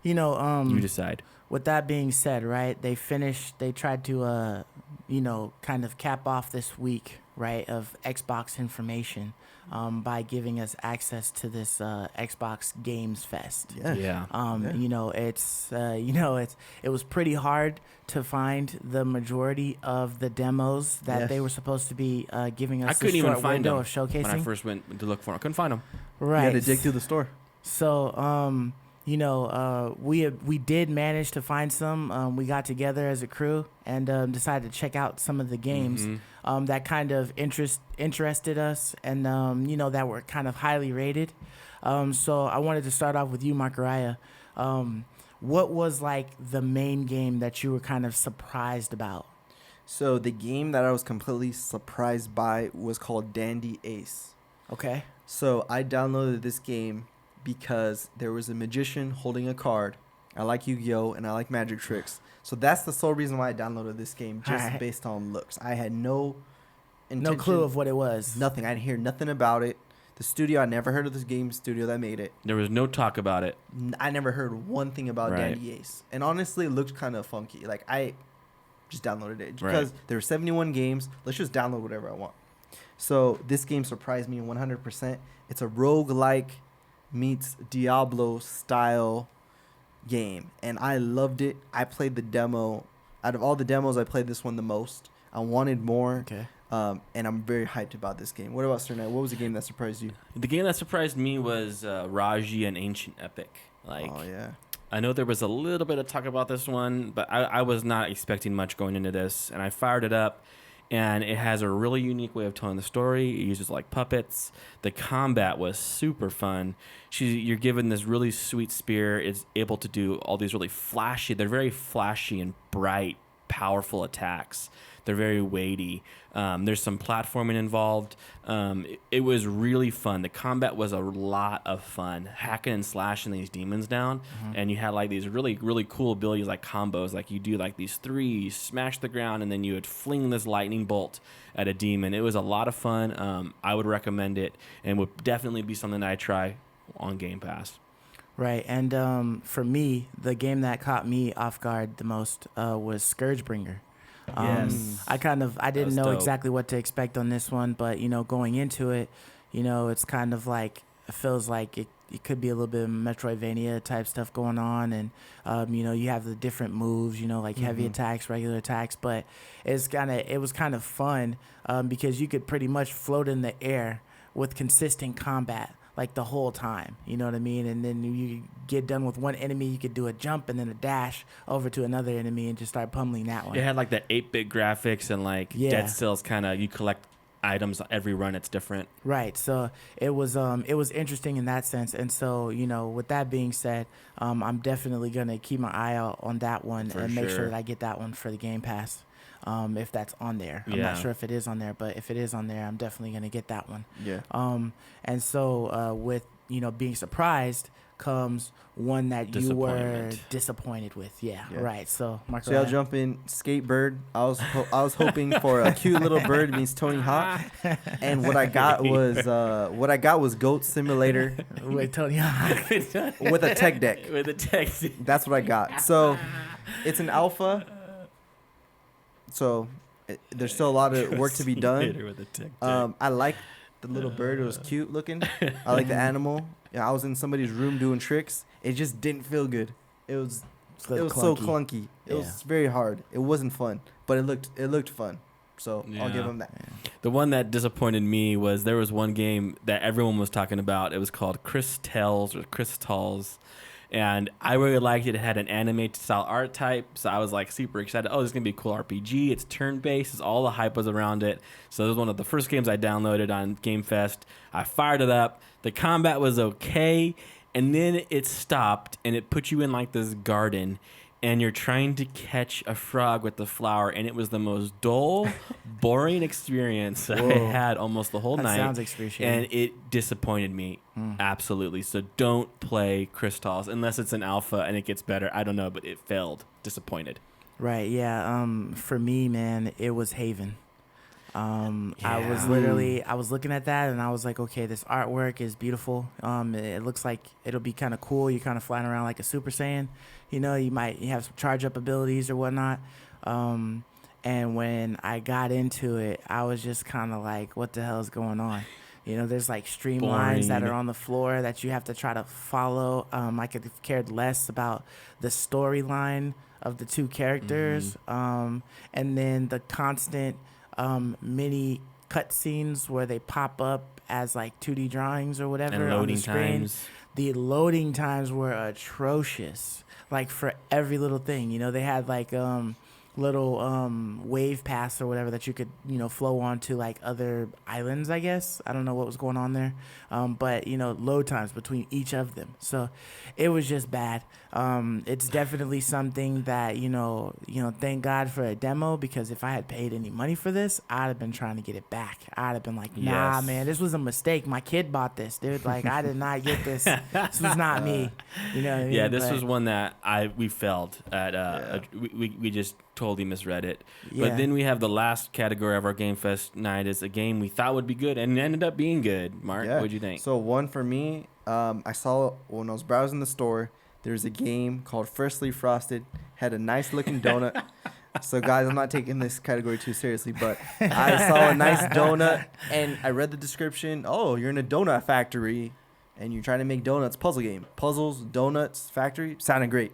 You decide. With that being said, right, they tried to, kind of cap off this week, right, of Xbox information by giving us access to this Xbox Games Fest. Yeah. It was pretty hard to find the majority of the demos that they were supposed to be giving us. I couldn't even find them of showcasing when I first went to look for them. I couldn't find them. Right. You had to dig through the store. So, we did manage to find some. We got together as a crew and decided to check out some of the games that kind of interested us and, that were kind of highly rated. So I wanted to start off with you, Markariah. What was like the main game that you were kind of surprised about? So the game that I was completely surprised by was called Dandy Ace. Okay. So I downloaded this game because there was a magician holding a card. I like Yu-Gi-Oh! And I like magic tricks. So that's the sole reason why I downloaded this game, just based on looks. I had no intention, no clue of what it was. Nothing. I didn't hear nothing about it. The studio, I never heard of this game studio that made it. There was no talk about it. I never heard one thing about Dandy Ace. And honestly, it looked kind of funky. Like, I just downloaded it. Because there were 71 games. Let's just download whatever I want. So this game surprised me 100%. It's a roguelike meets Diablo style game. And I loved it. I played the demo. Out of all the demos, I played this one the most. I wanted more. Okay. And I'm very hyped about this game. What about Sirknight? What was the game that surprised you? The game that surprised me was Raji and Ancient Epic. Oh, yeah. I know there was a little bit of talk about this one, but I was not expecting much going into this. And I fired it up, and it has a really unique way of telling the story. It uses like puppets. The combat was super fun. You're given this really sweet spear. It's able to do all these really flashy. They're very flashy and bright, powerful attacks. They're very weighty. There's some platforming involved. It was really fun. The combat was a lot of fun, hacking and slashing these demons down. And you had like these really, really cool abilities like combos. Like you do like these three, smash the ground, and then you would fling this lightning bolt at a demon. It was a lot of fun. I would recommend it, and would definitely be something that I try on Game Pass. Right, and for me, the game that caught me off guard the most was Scourgebringer. Yes. I didn't know dope. exactly what to expect on this one, but going into it, it's kind of like, it feels like it could be a little bit of Metroidvania type stuff going on, and you have the different moves, like heavy attacks, regular attacks, but it was kind of fun because you could pretty much float in the air with consistent combat like the whole time, you know what I mean? And then you get done with one enemy, you could do a jump and then a dash over to another enemy and just start pummeling that one. It had like the 8-bit graphics and like Dead Cells kind of, you collect items every run, it's different. Right. So it was interesting in that sense. And so, with that being said, I'm definitely going to keep my eye out on that one and make sure that I get that one for the Game Pass. If that's on there. I'm not sure if it is on there, but if it is on there, I'm definitely going to get that one. Yeah. And so with, being surprised comes one that you were disappointed with. Yeah. Right. So, Mark. So I'll jump in. Skatebird. I was hoping for a cute little bird means Tony Hawk, and what I got was Goat Simulator with Tony Hawk with a tech deck. With a tech deck. That's what I got. So it's an alpha. So there's still a lot of work to be done. I like the little bird. It was cute looking. I like the animal. Yeah, I was in somebody's room doing tricks. It just didn't feel good. It was so clunky. It was very hard. It wasn't fun, but it looked fun. So I'll give them that. The one that disappointed me was there was one game that everyone was talking about. It was called Crystals. And I really liked it. It had an anime style art type, so I was like super excited. Oh, this is gonna be a cool RPG. It's turn based. It's all the hype was around it. So it was one of the first games I downloaded on Game Fest. I fired it up. The combat was okay, and then it stopped, and it put you in like this garden, and you're trying to catch a frog with the flower, and it was the most dull, boring experience I had almost the whole night. Sounds excruciating. And it disappointed me, absolutely. So don't play Crystals unless it's an alpha and it gets better. I don't know, but it failed. Disappointed. Right, yeah. For me, man, it was Haven. I was looking at that and I was like, okay, this artwork is beautiful. It looks like it'll be kind of cool. You're kind of flying around like a Super Saiyan. You know, you have some charge up abilities or whatnot. And when I got into it, I was just kind of like, what the hell is going on? You know, there's like streamlines that are on the floor that you have to try to follow. I could have cared less about the storyline of the two characters. And then the constant mini cutscenes where they pop up as like 2D drawings or whatever and loading on the screen. times. The loading times were atrocious, like for every little thing. You know, they had like little wave paths or whatever that you could, you know, flow onto like other islands, I guess. I don't know what was going on there. But, you know, load times between each of them. So it was just bad. It's definitely something that, you know, thank God for a demo, because if I had paid any money for this, I'd have been trying to get it back. I'd have been like, nah, man, this was a mistake. My kid bought this, dude. Like, I did not get this. This was not me. You know what I mean? Yeah, this was one that we failed at. We just totally misread it. Yeah. But then we have the last category of our Game Fest night is a game we thought would be good and it ended up being good. Mark, what'd you think? So one for me, I saw when I was browsing the store, there's a game called Firstly Frosted, had a nice looking donut. So guys, I'm not taking this category too seriously, but I saw a nice donut and I read the description. Oh, you're in a donut factory and you're trying to make donuts. Puzzle game. Puzzles, donuts, factory. Sounded great.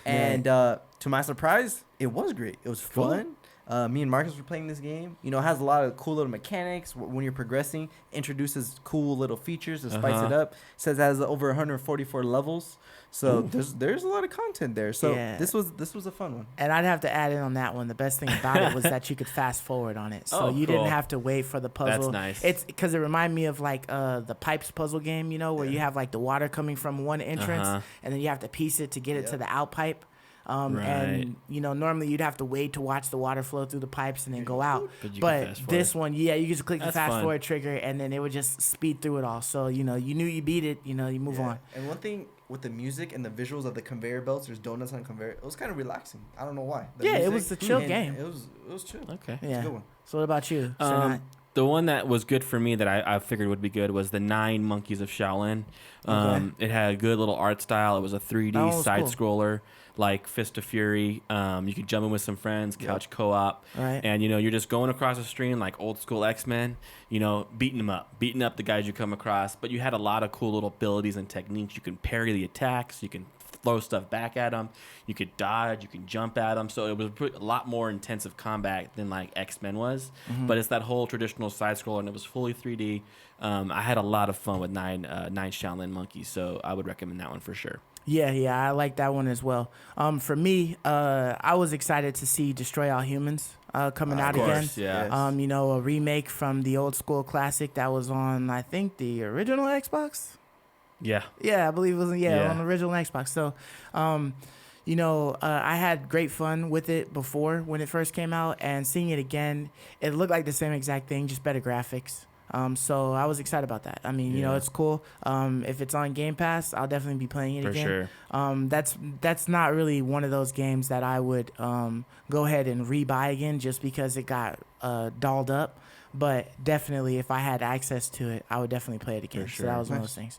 And to my surprise, it was great. It was fun. Me and Marcus were playing this game. You know, it has a lot of cool little mechanics. When you're progressing, introduces cool little features to spice it up. It says it has over 144 levels. So there's a lot of content there. So this was a fun one. And I'd have to add in on that one. The best thing about it was that you could fast forward on it. So you didn't have to wait for the puzzle. That's nice. It's because it reminded me of like the Pipes puzzle game, you know, where you have like the water coming from one entrance and then you have to piece it to get it to the out pipe. And, you know, normally you'd have to wait to watch the water flow through the pipes and then go out. But this one, you just click the fast forward trigger and then it would just speed through it all. So, you know, you knew you beat it, you know, you move on. And one thing with the music and the visuals of the conveyor belts, there's donuts on conveyor. It was kind of relaxing. I don't know why. It was a chill game. It was chill. Okay. Yeah. It was a good one. So what about you? The one that was good for me that I figured would be good was the 9 Monkeys of Shaolin. It had a good little art style. It was a 3D side-scroller like Fist of Fury. You could jump in with some friends, couch co-op. Right. And, you know, you're just going across the stream like old school X-Men, you know, beating up the guys you come across. But you had a lot of cool little abilities and techniques. You can parry the attacks. You can throw stuff back at them. You could dodge. You can jump at them. So it was a lot more intensive combat than like X-Men was. But it's that whole traditional side scroller, and it was fully 3D. I had a lot of fun with nine Shaolin Monkeys, so I would recommend that one for sure. Yeah, I like that one as well. For me, I was excited to see Destroy All Humans coming out again. Yeah. You know, a remake from the old school classic that was on, I think, the original Xbox. Yeah. Yeah, I believe it was on the original Xbox. So, you know, I had great fun with it before when it first came out, and seeing it again, it looked like the same exact thing, just better graphics. So I was excited about that. I mean, you know, it's cool. If it's on Game Pass, I'll definitely be playing it again. For sure. That's not really one of those games that I would go ahead and rebuy again just because it got dolled up. But definitely, if I had access to it, I would definitely play it again. For sure. So that was one of those things.